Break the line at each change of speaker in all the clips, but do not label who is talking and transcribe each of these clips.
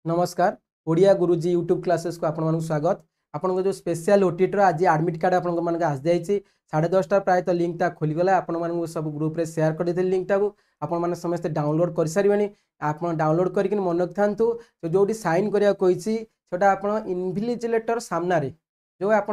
नमस्कार ओडिया गुरुजी YouTube classes को आपण स्वागत। आपण जो स्पेशल ओटीटी आज एडमिट कार्ड आपण आस जाइए 10:30 प्रायतः लिंक टा खोलीगला आपण सब ग्रुप रे शेयर कर देते लिंक टाक आपण समस्ते डाउनलोड कर सारे आप डाउनलोड करके मन रखि जो साइन करा कही आप इनविजिलेटर सामने जो आप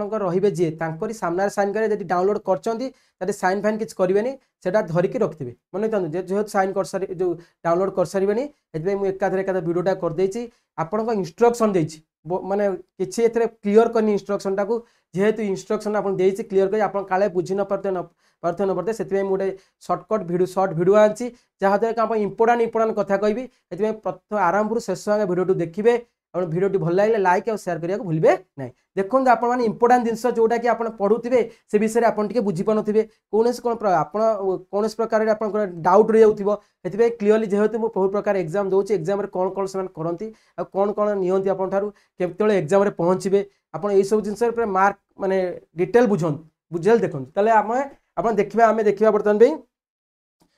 रे जी सामने साइन करेंगे डाउनलोड कर साइन फाइन किसी करेंगे से धरिकी रखिथे मन रखिए जेहतु साइन कर सारी जो डाउनलोड कर सारे मुझे एकाधर वीडियोटा करदे आपण इंस्ट्रक्शन देछि माने किछि एथरे क्लियर करनी इंस्ट्रक्शन टाको जेहेतु इंस्ट्रक्शन आपन देछि क्लियर कर आपन काले बुझी न पड़ते से मुझे शॉर्टकट वीडियो शॉर्ट वीडियो आछि जहाँद्वारा कि आप इंपोर्टाट कथा कहबी से प्रथम आरंभ शेष आगे वीडियो देखिए और वीडियो भल लगे लाइक और शेयर करने को भूलिए ना। देखो आप इंपोर्टाट जिनस जोटा कि आप पढ़ुवे से विषय में आपन बुझी पारे कौन कौन प्रकार डाउट रही जाए क्लीयरली जेहेतु मुझे बहुत प्रकार एग्जाम दूसरी एग्जाम कौन कौन से करती कौन कौन नियंती आपठार केतले एग्जाम रे पहुँचे आप सब जिन मार्क माने डिटेल बुझे देखो तेल आप देखा आम देखा बर्तमान भाई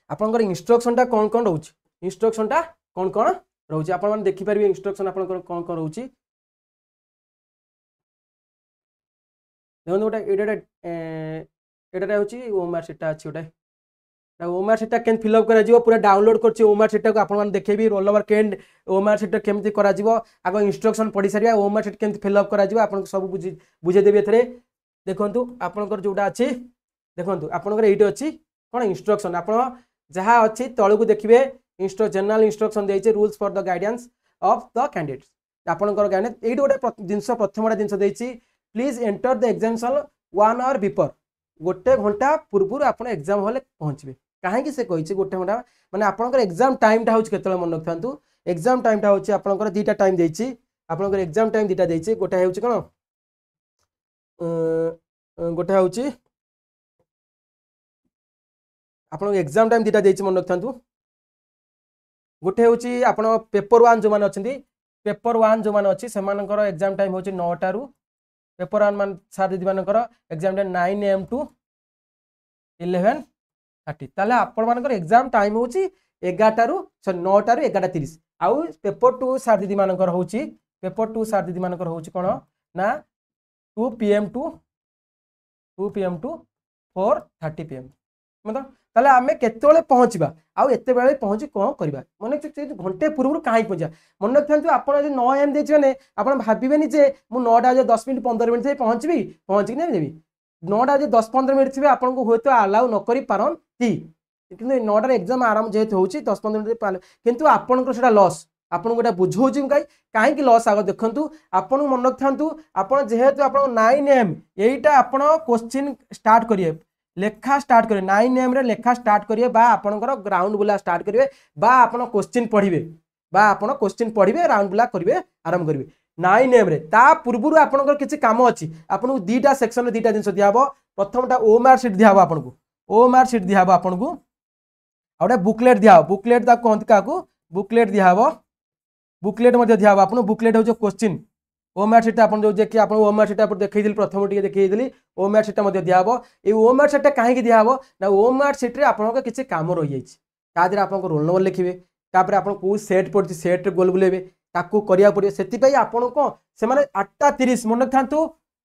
आपंकर इंस्ट्रक्शन कौन कौन रोच इंस्ट्रक्शन कौन कौन रोचे आप देखिपारे इंस्ट्रक्शन आप कौन कौन रोचे देखो गोटे ये हूँ ओमार सीटा अच्छी गोटे ओमार सीटा के फिलअप कर पूरा डाउनलोड कर ओमार सीटा को आप देखेबी रोल नंबर केंड ओमार सीटा केमती कर आग इंस्ट्रक्शन पढ़ी सारे ओमार सीट केमती फिलअप कर सब बुझेदेवी ए देखु आपंकर जोटा अच्छी देखो आपंकर ये अच्छी कौन इंस्ट्रक्शन आप जहाँ अच्छी तलू देखिए जनरल इंस्ट्रक्शन देइछे rules for the guidance of the candidates आपनकर गाइडेंस ये गोटे जिनस प्रथम जिनस देइछी please enter the examination 1 hour before गोटे घंटा पूर्व आप एग्जाम हॉल पहुँचे कहीं से कही गोटे घंटा माने आपनकर एग्जाम टाइम टा होछि केतले मन रखथांतु एग्जाम टाइम टा होछि आपनकर दुईटा टाइम देइछी आपनकर एग्जाम टाइम दुईटा देइछी गोटे होछि कोन गोटे होछि आपन एग्जाम टाइम दुईटा देइछी मन रखथांतु गोटे हूँ आप पेपर 1 जो मैंने अच्छा पेपर 1 जो मैंने अच्छी से एग्जाम टाइम हूँ 9 रु पेपर 1 मान सार दीदी मान एग्जाम टाइम 9 AM to 11:30 ताले आपण एग्जाम टाइम हूँ 11 रु 9 रु 11:30 आउ पेपर 2 सार दीदी मान हूँ पेपर 2 सार दीदी मान हूँ कौन ना 2 PM to 4:30 PM मतलब ताले आमे केतोले पहुँचबा आउ एते बेले पहुँची कौन करबा मन घंटे पूर्व कहीं पहुँचा मन रखिए आप 9 AM देने आप भावेनि जे मु 9टा 10 मिनट 15 मिनट पहुँची पहुँचिक नहीं देवी 9टा 10-15 मिनट थे आपको हूँ तो आलाउ न करी पारती कि 9टार एग्जाम आराम जेहेतु हो 10-15 मिनट किंतु आपंकर लॉस आपको गोटे बुझाऊँ कहीं लॉस आग देखूँ आपन मन रखिथां आप जेहेतु आप 9 AM यहीटा आप क्वेश्चन स्टार्ट करिए लेखा स्टार्ट करें 9 AM रे लेखा स्टार्ट करिए बा आपनकर ग्राउंड बुला स्टार्ट करिए बा आपन क्वेश्चन पढ़िबे बा आपन क्वेश्चन पढ़िबे राउंड बुला करिवे आरंभ करिवे 9 AM रे ता पूर्वरु आपनकर किछि काम अछि आपन दुईटा सेक्शन रे दुईटा जिंस दियाबो प्रथमटा ओमार शीट दियाबो आपनको ओमार शीट दियाबो आपनको आउडा बुकलेट दियाबो बुकलेट दा कोंत काकू बुकलेट दियाबो बुकलेट मध्ये दियाबो आपन बुकलेट हो जो क्वेश्चन ओमार सीटा आप जो कि आप ओमार सीटा देखी प्रथम टी देखी ओमार सीटा दिहब ये ओमार सीटा कहीं दिहब ना ओमार सीट्रे आप किसी कम रही जाए आप रोल नंबर लिखे तापर आप सेट पड़ी सेट्रे गोल बुलेबे ताकू करा पड़े से आपन कौन से 8:30 मन रखु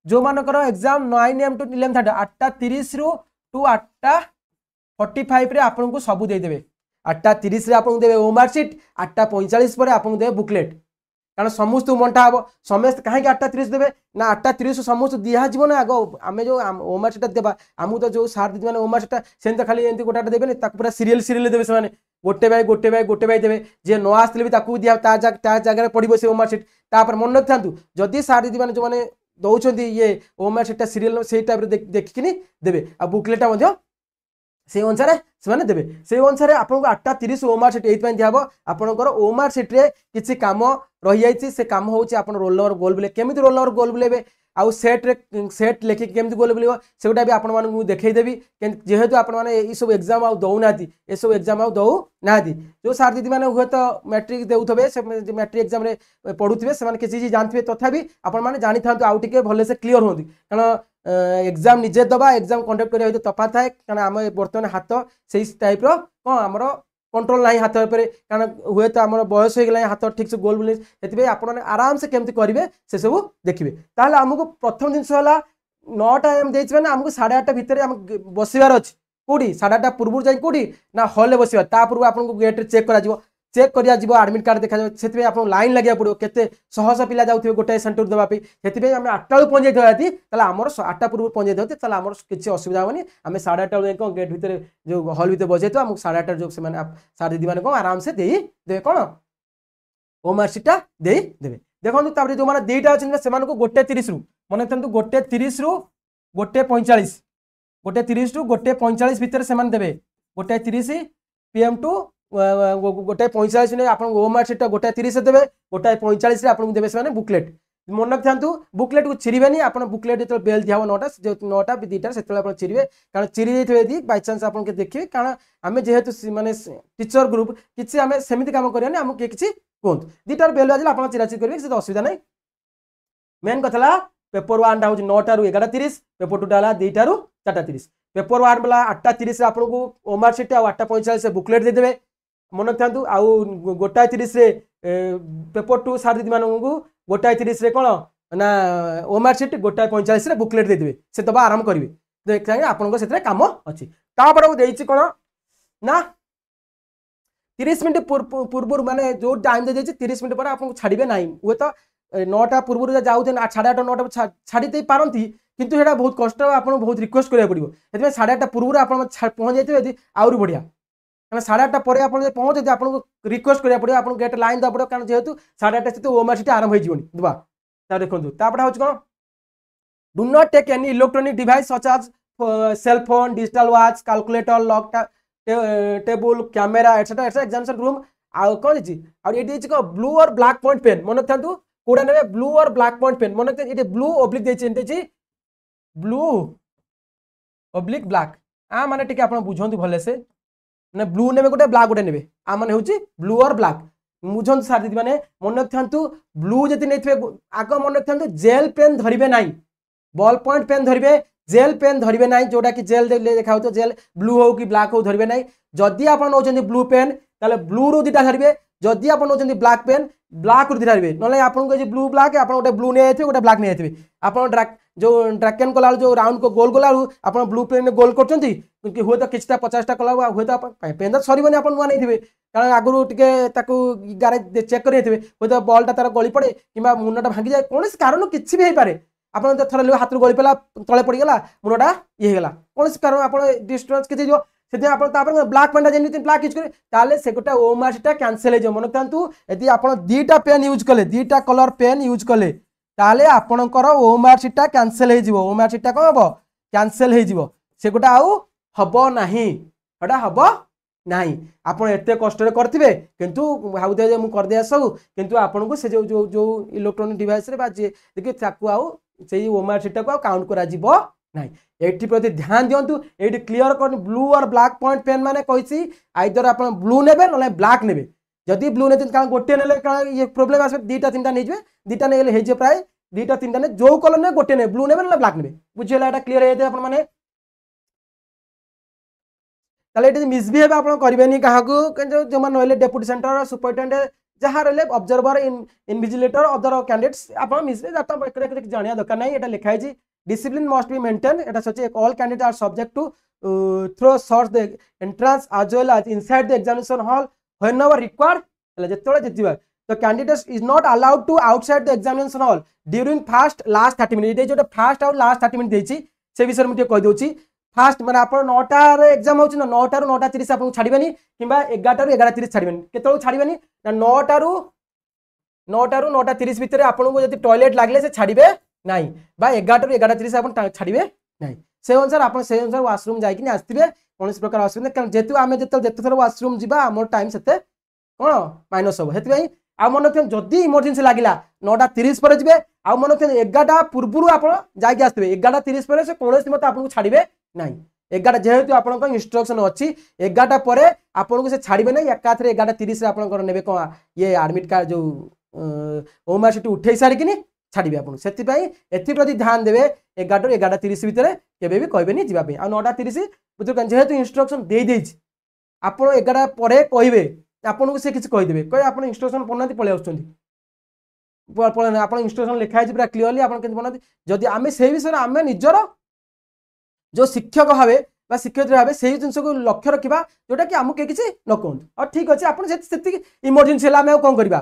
जो मानकर एग्जाम 9 AM to 11:30 8:30 रु टू 8:45 आपको सबू देदेवे 8:30 आपको देवे ओमार सीट 8:45 पर आपको देवे बुकलेट कारण समस्त बंटा हम समस्त कहीं 8:30 देवे ना 8:30 समस्त दिहब ना आग आम जो ओमार सीटा देवा आमको तो जो सार दीदी मैंने ओमार सीटा से तो खाली एमती गोटा देवे पूरा सीरियल देवे से गोटे बाय देवे जी न आसले भी दिया जगह पड़ो से ओमार सीट तापर मन रखिथा जदि सार दीदी मैंने जो मैंने दौरान ये ओमार सीटा सीरियल से टाइप देखिकी देवे आ बुकलेटा से अनुसार से देवे से अनुसार आपको 8:30 ओमार सीट ये दिहब आपंकर ओमार सीट्रे किसी कम रही जाइए से कम हो रोल नंबर गोल बुले केमी रोल नंबर गोल बुलेबे आउ सेट लिखिक केमती गोल बुलेब सेगुटा भी आपको देखईदेवी जेहेतु आपने सब एग्जाम आउ दौना ये सब एग्जाम आउ दौना जो सार दीदी मैंने हूँ तो मैट्रिक देउथबे से मैट्रिक एग्जाम पढ़ुवे से किसी जानते तथापि आपने जानी था आउ टे भले से क्लीयर होती कारण एग्जाम निजे दबा एग्जाम कंडक्ट करिया तफात थाए कारण आम बर्तमान हाथ से टाइप कौन आमर कंट्रोल ना हाथ पर कारण हुए तो आम बयस हो गला हाथ ठीक से गोल बुले से आप आराम से केमती करेंगे से सब देखिए ताहले आमको प्रथम जिनस है 9टा एम देछि माने आमको 8:30 भितर आम बसबार अच्छी कौटी 8:30 पूर्व जाए कौटी ना हल बसवा ता पूर्व आपको गेट चेक करा चेक करा आडमिट कार्ड देखा से आप लाइन लगे पड़ो के शह शह पिला जाऊे गोटे सेंटर देवाई से आम 8टा बेलू पहुँच जाती आम 8टा पूर्व पहुँच जाते आम किसी असुविधा हेनी आम 8:30 जाए कौन गेट भितर जो हल भितर बजे तो आमको 8:30 जो सार दीदी मैंने कौन आराम से देवे कौन ओमार्कसीटा देवे देखो जो मैंने 2टा अच्छे से 1:30 रु मन रखु 1:30 रु 1:45 1:30 रु 1:45 भितर से देवे 1:30 PM टू 1:45 आप ओमार्कसीटा 1:30 देवे 1:45 आपको देवे से बुकलेट मन रखि था बुकलेट को चिरबेनि आप बुकलेट जो बेल दिया 9टा 2टा से चिरबे कारण चिरी जाइए बै चान्स आप देखिए कारण आम जेहेतु माने टीचर ग्रुप किसी आम सेमती कम करें आमको किए किसी कहतु 2टार बेल बाजिले आप चिराचिरी करेंगे से असुविधा नहीं मेन कथा पेपर 1 हूँ 9टा रु 11:30 पेपर 2टा 2टा रु 4:30 पेपर 1 वाला 8:30 आपको ओमार्कसीट 8:45 बुकलेट देदेवे मन रखि था आउ 1:30 पेपर 2 सार दीदी मानू 1:30 कौन ना ओमार्कसीट 1:45 बुकलेट देदेवे से दबा आराम करेंगे देखिए आपको से कम अच्छी तापर कौन ना 30 मिनट पूर्व माने जो टाइम दे 30 मिनट पर आपको छाड़े ना हुए तो 9टा पूर्व जाऊँ 8:30 9टा छाड़ी दे पारती किंतु सेटा बहुत कष्ट आपको बहुत रिक्वेस्ट करा पड़ो से 8:30 पूर्व आप पहुँच जाते आहरी बढ़िया कहना 8:30 पर आप पहुँचे आपको रिक्वेस्ट करा पड़ो आपको गेट लाइन देवा पड़ो कारण जेहेतु 8:30 से ओमार्कसीट आरंभ हो दुआ देखो तापड़ा हूँ कौन do not take any electronic device such as cell phone digital watch calculator log table camera etcetera etcetera examination room आउ कौन ये ब्लू और ब्लैक पॉइंट पेन मन रखि था कौड़ा ने ब्लू और ब्लैक पॉइंट पेन मन रखते ब्लू ओब्लिक देखिए ब्लू ओब्लिक ब्लैक आ माने टिके आप बुझंतु भले से ने ब्लू ने गोटे ब्लैक गोटे ने आ माने होची ब्लू और ब्लैक बुझंतु सार दीदी माने मन रखि ब्लू जति नहीं आग मन रखि जेल पेन धरबे नाई बॉल पॉइंट पेन धरबे जेल पेन धरबे ना जोटा कि जेल देखा हो जेल ब्लू हो कि ब्लैक हो धरबे ना जदि आप नौ ब्लू पेन ताले ब्लू रू 2टा धरबे जदि आप नौ ब्लैक पेन ब्लैक रू 2टा धरबे ना आपको ब्लू ब्लैक आप गोटे ब्लू नहीं गोटे ब्लैक नहीं आते आप जो ड्रैकेन कला जो राउंड को गोल गला आप ब्लू पेन गोल कर हुए तो किसी 50टा कला हुए तो पेन तो सर आप नुआ नहीं कारण आगुरी टे गारे चेक कर हुए तो बल्टा तार गली पड़े कि मुंडा भांगी जाए कौन कारण किसी भी हो पारे आप थर हाथ गली पड़ा तले पड़गला मुंडा ये कौन कारण आप डिस्टेंस किसी से ब्लैक पेन जमी ब्लैक यूज करें से गोटे ओमार्कसीटा कैंसल हो मन रखु यदि आप 2टा पेन यूज कले 2टा कलर पेन यूज कले ताले आपणकर ओमार्कसीटा कैंसल हो ओमार्कसीटा कौन हम कैंसल हो से गोटे आउ हम ना हम ना आप एत कष्ट करेंगे किंतु भावुए मुझे करदे सब किंतु आपको से जो जो जो इलेक्ट्रोनिक डिवाइस देखिए आउ से ओमार्कसीटा को काउंट करा ना ये प्रति ध्यान दिंतु ये क्लीयर कर ब्लू और ब्लैक पॉइंट पेन मैंने कही आइदर आप ब्लू ने ना ब्लैक ने जदि ब्लू ने गोटे ने ये प्रोब्लेम आस 2टा 3टा नहीं 2टा नहीं प्राय 2टा 3टा ने जो कलर ने गोटे ने ब्लू ने ना ब्लैक ने बुझेगा क्लीयर होते आपने ताले मिसबिहेव आप करेंगे क्या जो मैंने डेप्यूटी सेंटर सुपरिटेडेंट जहाँ रही ऑब्जर्वर इनविजिलेटर अदर कैंडिडेट्स आप मिसबिहेव जाना दरकार ना ये लिखाई डिसिप्लिन मस्ट बी मेंटेन एटा such all candidate are subject to thorough search the entrance as well as inside the examination hall whenever required जिते जितवा तो candidates is not allowed to outside the examination hall during first last 30 minute जो first और last 30 minute से विषय मुझे कहीदे fast मैंने आप 9टार एग्जाम हो 9टा 9:30 आपको छाड़बेनि कि 11टा 11:30 छाड़बेनि केत छाड़बेनि 9टा 9:30 भितर आपको जब टॉयलेट लगे से छाड़े ना 11टा 11:30 आप छाड़े ना से अनुसार आप से अनुसार वाशरूम जाकि आसवे कौन प्रकार असुविधा कारण जेतु आम जो थर वाशरूम जावा आम टाइम से कौन माइनस हम से आ मन रखते जदि इमरजेंसी लगे 9:30 पर जी आ मन रखते 11टा पूर्व आप आसवे 11:30 पर से कौन मत आपको छाड़े ना 11 जेहेतु आप इंस्ट्रक्शन अच्छी 11टा पर आपको से छाड़े ना एकाथरे 11:30 आप ने कौन ये आडमिट कार्ड जो ओमार्कसीट उठे सारिकी छाड़े आपको से प्रति ध्यान देवे 11 ରୁ 11:30 भितर केबे भी कहबेनि जीवाई आ 9:30 जेहेतु इंस्ट्रक्शन दे ଆପଣ 11 ପରେ କହିବେ ଆପଣଙ୍କୁ ସେ କିଛି କହିଦେବେ କହିବେ ଆପଣ ଇନଷ୍ଟ୍ରକ୍ସନ ପଢ଼ୁନାହାନ୍ତି ପଳେଇ ଆସୁଛନ୍ତି ଆପଣ ଇନଷ୍ଟ୍ରକ୍ସନ ଲେଖା ହେଇଛି ପୁରା କ୍ଲିୟରଲି ଆପଣ କେମିତି ପଢ଼ୁନାହାନ୍ତି ଯଦି ଆମେ ସେଇ ବିଷୟରେ ଆମେ ନିଜର जो शिक्षक भावे शिक्षयित्री भावे से जिन को लक्ष्य रखा जोटा कि आमको किसी न कहतु और ठीक अच्छे आप इमरजेन्सी है कौन करवा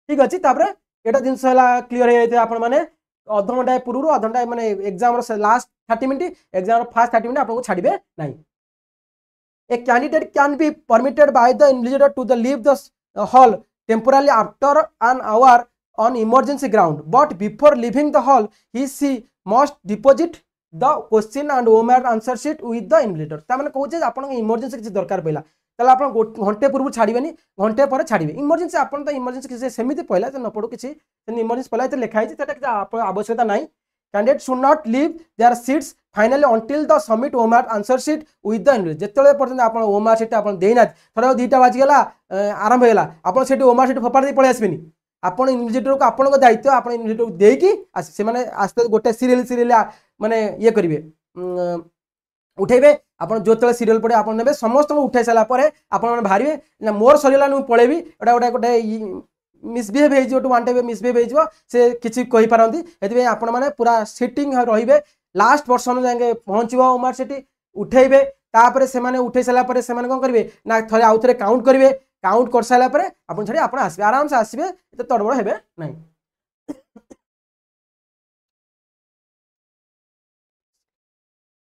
ठीक अच्छे यहाँ जिन क्लीयर हो आप अध घंटा पूर्व अध घंटा मानने exam last 30 minute exam first 30 minute आपको छाड़े ना a candidate can be permitted by the invigilator to the leave the hall temporarily after an hour on emergency ground but before leaving the hall he she must deposit the question and OMR answer sheet with the invigilator ताने कहे आप emergency किसी दरकार पड़ा ताले आप घंटे पूर्व छाड़बे घंटे पर छाड़बे इमरजेंसी आप इमरजेंसी किसी सेमती पहला न पड़ू किसी इमरजेंसी पहला लिखाई आवश्यकता ना candidate should not leave their seats finally until the submit OMR answer sheet with the invigilator जिते पर्यटन आप ओमेआर शीट आप देना थोड़ा 2टा बाजिगला आरंभ होगा आप ओमेआर शीट फोपाड़ी पलि आसबेनी आपण इन्विजिलेटर को आपण दायित्व आप इन्विजिलेटर को देकी से आस्ते गोटे सीरियल माने ये करेंगे उठेबे आप जो सीरियल पड़े आप ने समस्त उठे सारापर आप बाहर मोर सरीगला पलैबी गोटे गोटे गोटे मिसबिहेव हो वन टाइम मिसबिहेव हो किसी कहीपारती से आपण मैंने पूरा सिटिंग रे लास्ट पर्सन जाए पहुँचो ओमेआर शीट उठेबे तापर से उठे सारापर से कौन करेंगे ना थे आउ थे काउंट करेंगे काउंट कर सारापर आप छाड़ी आप आसबे आराम से आसबे तड़बड़ हे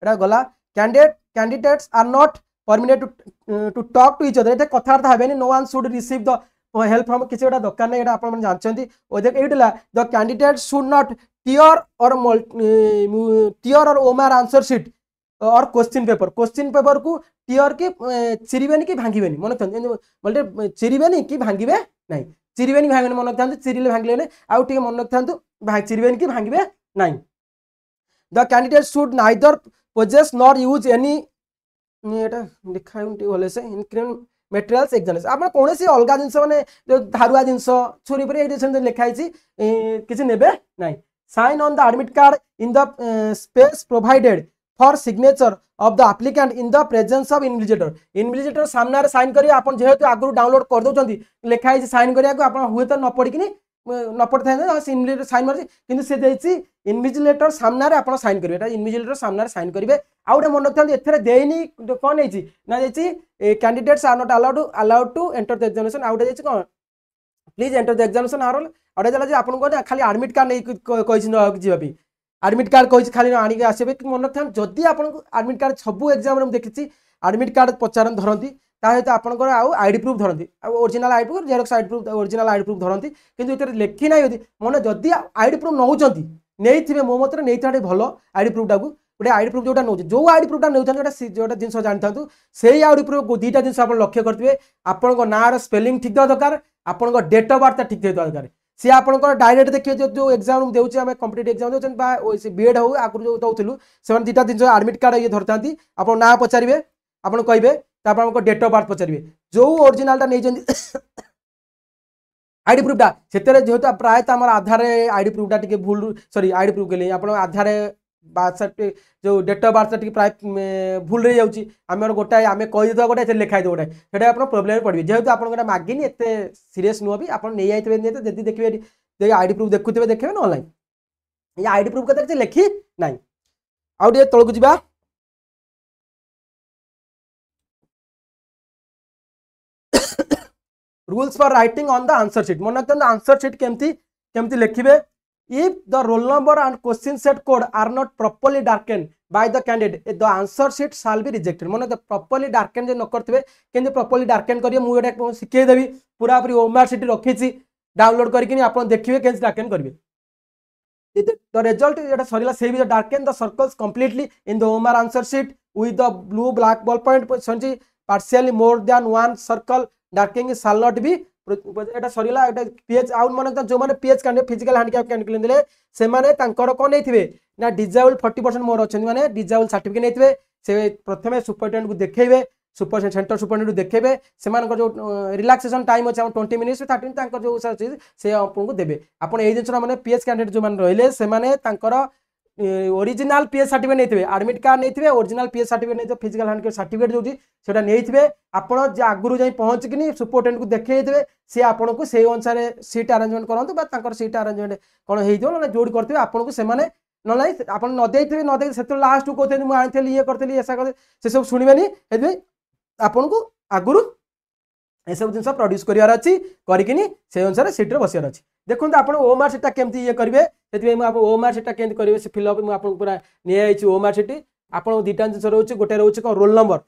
ना गला candidates are not permitted to talk to each other ये कथबार्ता हे no one should receive the help from किसी गोटा दरकार नहीं आप जानते the candidate should not tear or OMR answer sheet or question paper को टीयर की चिरीबेनी कि भांगे मन रखते चिरीबेनी कि भांगे ना चिरीबेनी भांगे मन रखते चिरीले भांगे आउ टे मन रखते चिरीबेनी कि भांगे ना the candidate should neither possess nor use any लिखा भले से इनक्रिमिनेट मटेरियल्स एग्जामिनेशन आप कौन सी अलग जिनस मैंने जो धारुआ जिनस छुरी पर लिखाई किसी नेबे ना sign on the admit card in the space provided for signature of the applicant in the presence of invigilator सामने साइन करिए आप जेहेतु आगु डाउनलोड कर दउछंती लिखाई साइन करिया को आप हुए तो न पड़िकिनी न पड़ता इन्विजिलेटर साइन मार कि से देछि इन्विजिलेटर सामने आप साइन करेंगे इन्विजिलेटर सामने साइन करेंगे आउ गए मन रखते देनी कौन है ना candidates are not allowed to enter the examination आउ गए कौन प्लीज एंटर द एग्जामिनेशन आर आउटे देला आपको खाली एडमिट कार्ड नहीं कही जावाई एडमिट कार्ड कही खाली आनिक आसबे मन रखते जदि आपको एडमिट कार्ड सब एग्जाम देखी एडमिट कार्ड पचार धरती सहित आपंकर आउ आईडी प्रूफ धरती original ID proof Xerox ID proof original ID proof धरती किंतु इतने लिखी ना मन जदि आईडी प्रूफ नौकरी नहीं मो मत नहीं भल आईडी प्रूफटा को गोटे आईडी प्रूफ जोटा नौ जो आईडी प्रूफटा नौ जोटा जिन जानी था से आईडी प्रूफ को 2टा जिन आप लक्ष्य करेंगे आपण ना स्पेलिंग ठीक दरकार आपण डेट ऑफ बर्थ ठीक दरकार सी आप डायरेक्ट देखिए जो एग्जाम देते हैं कॉम्पिटिटिव एग्जाम देते बीएड हो आगुरी जो दौलू से 2टा जिन एडमिट कार्ड ये धरता आप ना पचारे आप कहे आपको डेट ऑफ बर्थ पचारे जो ओरिजिनल नहीं आईडी प्रूफटा से जेहेतु प्रायतः आम आधार आईडी प्रूफटा टी भूल सॉरी आईडी प्रूफ के आप आधार बर्थ सर्टिफिकेट जो डेट ऑफ बर्थ टी प्राय भूल रही जाऊँगी आम गोटाए आम कहीदे गोटे लिखाई दे गोटाए से आप प्रोब्लेम पड़े जेहेतु आप मागिनी एत सीरीयस नुह भी आप नहीं जाइए जब देखिए आईडी प्रूफ देखुए देखिए ना ये आईडी प्रूफ के लिखी ना आउ टे तौक जा rules for writing on the answer sheet मन रखते आंसर शीट केमती लिखिबे if the roll number and question set code are not properly darken by the candidate the answer sheet shall be rejected मन प्रॉपर्ली डार्केन जो न करते केमती properly डार्केन करिए मुझे शिखे देवी पूरा पूरी ओमेआर शीट रखी डाउनलोड करके आप देखिए केमती डार्केन करेंगे द रिजल्ट जो सरला से भी darken the circles completely in the OMR answer sheet with the blue black ball point partially more than one circle darkening shall not be एटा सरीला एटा पीएच आउट मन जो मैंने PH candidate physical handicap candidate देले से माने तांकर कोन नेथिबे ना डिजेबल 40% मोर अछन माने डिजेबल सर्टिफिकेट नेथिबे से प्रथमे सुपरटेंडेंट को देखेबे सुपर सेंटर सुपरटेंडेंट को देखेबे सेमान जो रिलैक्सेशन टाइम अछि 20 मिनिट्स 30 तांकर जो से आपको देबे आपण ए जिंस माने पीएच कैंडिडेट जो माने रहले से माने तांकर ओरिजिनल पीएच सर्टिफिकेट नहीं एडमिट कार्ड नहीं ओरिजिनल पीएच सर्टिफिकेट नहीं फिजिकल हैंडकेप सर्टिफिकेट जो सेटा नहीं आपड़ आगुरी जाई पहुँचिकी सुपरटेडेंट को देखते सी आपन को से अनुसार सीट अरेंजमेंट करूँ सीट अरेंजमेंट कौन हो जोड़ी करते आपन को सेमाने ना आप नदे से लास्ट को कहते मुझे ये करी ऐसा कर से सब शुणे आपन को आगुरी ये सब जिन प्रड्यूस करार अच्छी करके से अनुसार सीट्रे बसार अच्छी देखो आप ओमार सीटा केमती ये करेंगे से ओमार सीटा केमती करेंगे से फिलअप मुझे पूरा नहीं ओमार सीट आप दुटा जिन रोचे गोटे रोचे कौन रोल नंबर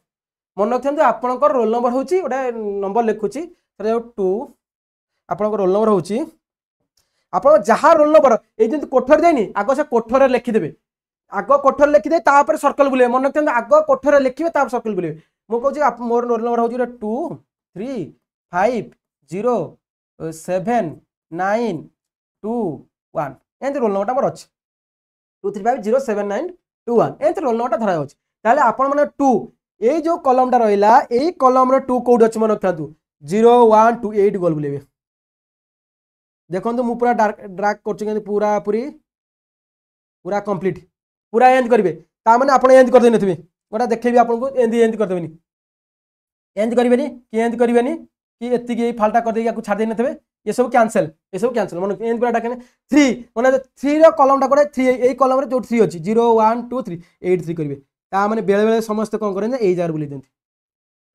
मन रखते आपंकर रोल नंबर हूँ गोटे नंबर लिखुची 2 आप रोल नंबर हूँ आप जहाँ रोल नंबर ये कोठर जाइनी आग से कोठर लिखिदेवे आग कोठर लिखिदे सर्कल बुले मन रखते आग कोठर लिखे सर्कल बुले मुझे मोर रोल नंबर हूँ 2 3 5 0 7 9 2 1 एंड रोल नंबर मोर अच्छे 2 3 5 0 7 9 2 1 एंड रोल नंबर धरा अच्छे ताले आपण माने 2 ये जो कलम टा रहिला ए कलम रो 2 कोड अछि मन रखथातु 0 1 2 8 गोल बुलेबे देखो मु पूरा ड्रैग कर पूरा पूरी पूरा कंप्लीट पूरा एंड करेंगे ताने आप एंड कर देथिबे गोटा देखेबी आपको एंड कर देबेनी एंड करेंगे कि एंड करेंगे कि एति फाल्टा कर देके छाड़ देने ये सब कैंसल मन एंड पूरा डाके 3 माने 3 रो कलम टा कोडे 3 ए कलम रे जो 3 अछि 0 1 2 3 8 3 करेंगे ता माने बेले बेले समस्त कोन करें ए जार बुली देंती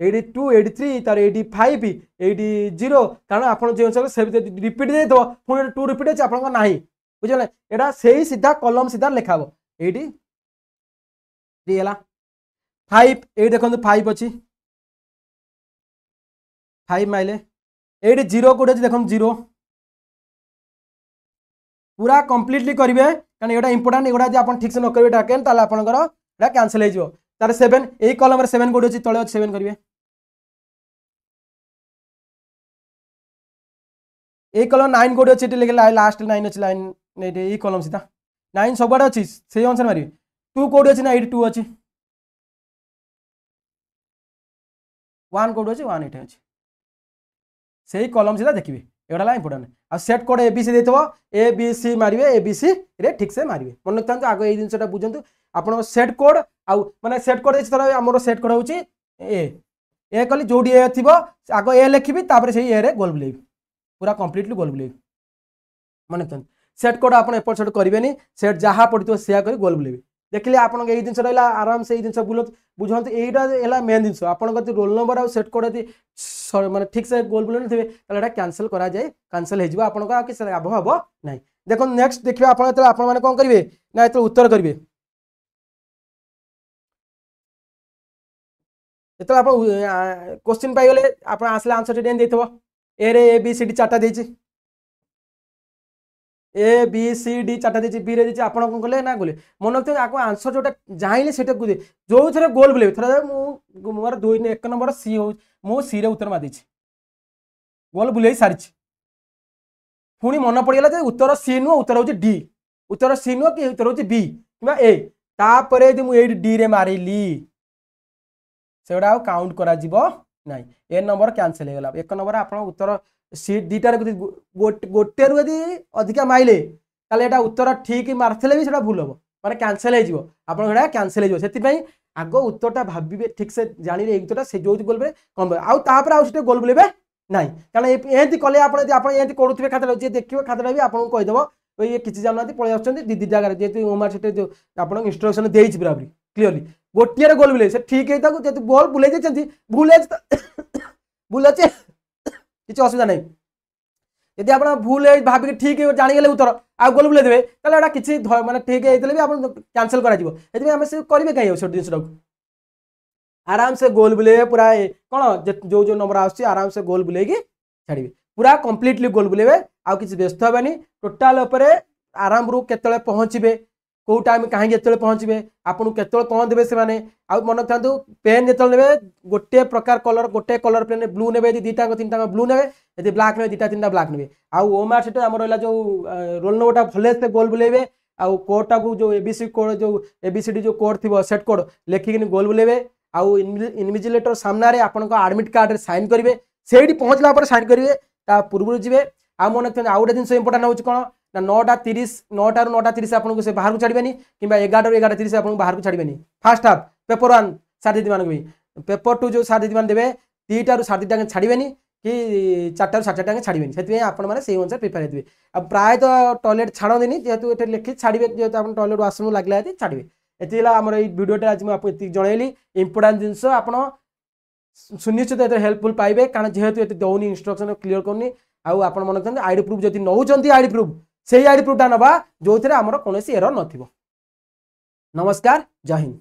82 83 तार 85 80 कारण आपन जे अनुसार से रिपीट दे दो पुणी 2 रिपीट अछि आपन को नाही बुझले एडा सेही सीधा कलम सीधा लिखाबो 80 3 हला 5 ए देखंतु 5 अछि 5 माइले 8 0 कोड अछि देखंतु 0 पूरा कंप्लीटली करिवे कारण एडा इंपोर्टेंट एडा जे आपन ठीक से न करिवे डाकेन ताले आपनकर एडा कैंसिल हे जिवो तार 7 ए कलम रे 7 कोड अछि तळे 7 करिवे ए कलम 9 कोड अछि लिखे लास्ट 9 अछि लाइन ए कलम सीधा 9 सबड अछि से अनुसार मारिवे 2 कोड अछि ना 82 अछि 1 कोड अछि 1 एटे अछि सेही कलम सीधा देखिए एटा इंपोर्टेंट आ सेट कोड एबीसी देथबो एबीसी मारिवे एबीसी रे ठीक से मारिवे मन रखतांतु आगो एई जिनसटा बुझंतु आपण सेट कोड आ माने सेट कोड अछि तरह हमरो सेट कोड होछि ए कली जोडी ए थिबो आगो ए लिखिबी तापर सेही ए रे गोल बुलेबी पूरा कंप्लीटली गोल बुलेबी मन रखतांतु सेट कोड आपण एपट सेट करिवेनी सेट जहा पड़ितो सेया करी गोल बुलेबी देखले आपण एई जिनस रहला आराम से एई जिनस बुलत बुझंतु एईटा एला मेन जिनस आपण गति रोल नंबर आ सेट कोड यदि माने ठीक से गोल बुलेन थिबे ताले एटा कैंसिल करा जाय कैंसिल हे जिवो आपण का कि लाभ हबो नाही देखो नेक्स्ट देखिबे आपण त आपण माने कोन करिवे ना एत उत्तर करिवे एत आपण क्वेश्चन पाइ गेले आपण आसले आंसर डेन देथबो ए रे ए बी सी डी चारटा देछि ए बी सी डी चारटा देछि बी रे देछि आपण कोन कले ना गोले मन रखते आको आंसर जोटा जाइले सेटा को दे जो थरे गोल बुले थरे मु मोर 2 1 नंबर सी हो मु सी रे उत्तर मा देछि गोल बुले सारिछि पुणी मन पड़गला जे उत्तर सी नु उत्तर होछि डी उत्तर सी नु कि उत्तर होछि बी किबा ए तापरे यदि मु ए डी रे मारिली सेडा काउंट करा जिवो नाही ए नंबर कैंसिल हे गेला एक नंबर आपण उत्तर सी दीटार गोटे रु यदि अधिका माइले ताले एटा उत्तर ठीक मारथिले भी सेटा भूल हबो माने कैंसिल हे जिवो आपण एटा कैंसिल हे जिवो सेति पई आगो उत्तरटा भाबिबे ठीक से जानिले एक उत्तरटा से जोति गोल बे कम आउ तापर आउ सेटे गोल बुलेबे नाही कारण एंती कले आपण यदि आपण एंती करूथिबे खातिर जे देखिबो खातिर भी आपण कहि देबो ये किछि जाननाती पळे आछन दीदी जगह जेति ओमार सेटे जो आपण इंस्ट्रक्शन देइछि बराबर क्लियरली गोटिया रे गोल बुले से ठीक है ताको जेति बॉल बुले जेचंती भूले बुलाचे किछि असुविधा नाही यदि आपण भूल भाबि ठीक है जानि गेले उत्तर आ गोल बुले देबे ताले एटा किछि माने ठीक हेतले भी आपण कैंसिल करा जिवो एति हम से करिवे काई हो छोट दिन आराम से गोल बुले पूरा कौन जो जो नंबर आसछि आराम से गोल बुले की छाड़िबे पूरा कंप्लीटली गोल बुलेबे आ किछि व्यस्त होबानी टोटल ऊपर आराम रु केतले पहुंचबे को टाइम कहीं केतले पहुंचबे आपन केतले कोन देबे से माने आ मन थांतु पेन जेतले नेबे गोटे प्रकार कलर गोटे कलर पेन ब्लू नेबे यदि दीटा तीनटा ब्लू नेबे यदि ब्लैक नेबे दीटा तीनटा ब्लैक नेबे आ ओमार सेटा हमर रहला जो रोल नंबरटा भले से गोल बुलेबे आ कोडटा को जो एबीसी कोड जो एबीसीडी जो कोड थिबो सेट कोड लेखिकिन गोल बुलेबे आउ इनविजिलेटर सामना रे आपन को एडमिट कार्ड रे साइन करिवे सेठी पहुंचला पर साइन करिवे ता पूर्व जिवे आ मन आउ गोटे जिंस इंपोर्टेंट होछि कोन ना 9:30 9 ରୁ 9:30 आपको से बाहर को छाड़बेनी कि 11 ରୁ 11:30 आपको बाहर को छाड़बेनी फास्ट हाफ पेपर 1 साथी मान भी पेपर 2 जो साथी मान देवे 2टा ରୁ 2:30 छाड़बेनी कि 4टा ରୁ 4:30 छाड़बेनी से आपण मैंने से अनुसार प्रिपेयर हेतु अब प्राय तो टॉयलेट छाड़नी जेहेतु ये लिखि छाड़े जेहतु आप टॉयलेट वाशरूम लगे छाड़े ये आम वीडियोटा आज मुझे जनइली इंपोर्टाट जिनस आप सुनिश्चित ये हेल्पफुल पाइबे कारण जेहेतु ये दौनी इंस्ट्रक्शन क्लीयर करनी आप मन रखते आईडी प्रूफ जब नौकरी आईडी प्रूफ से आईडी प्रूफटा नवा जो आमर कौन एरर न नमस्कार जय हिंद।